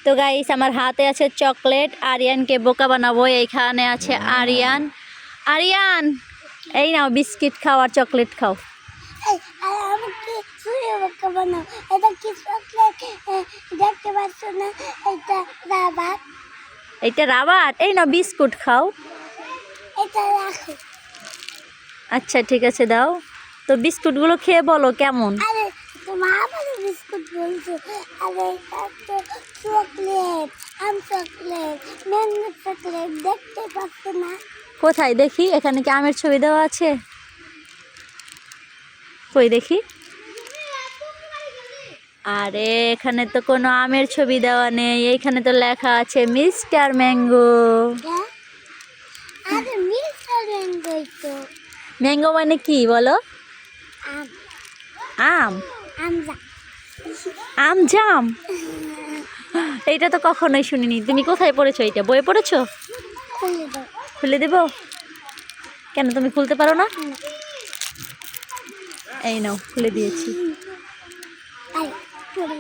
তো গাইস আমার হাতে আছে চকলেট, আরিয়ানকে বোকা বানাবো। এইখানে আছে আরিয়ান। আরিয়ান এই নাও বিস্কিট খাও আর চকলেট খাও। আমাকে সুরে বোকা বানাও। এটা কি চকলেট দেখতে পাচ্ছ না? এটা রাবার। এইটা রাবার। এই নাও বিস্কুট খাও। এটা রাখো। আচ্ছা ঠিক আছে দাও। তো বিস্কুটগুলো খেয়ে বলো কেমন। আরে তোমার আবার বিস্কুট বলছো? আরে এটা তো চকলেট, আম চকলেট, ম্যাঙ্গো চকলেট দেখতে পাচ্ছ না? কোথায় দেখি? এখানে কি আমের ছবি দেওয়া আছে? কই দেখি। আরে এখানে তো কোনো আমের ছবি দেওয়া নেই, এইখানে তো লেখা আছে মিস্টার ম্যাঙ্গো। হ্যাঁ? আরে মিস্টার ম্যাঙ্গোই তো। ম্যাঙ্গো মানে কি বলো? আম। আম। আমজা। আম জাম। এইটা তো কখনোই শুনিনি। তুমি কোথায় পড়েছো? এইটা বইয়ে পড়েছো? খুলে দাও। খুলে দেব? কেন তুমি খুলতে পারো না? এই নাও খুলে দিয়েছি।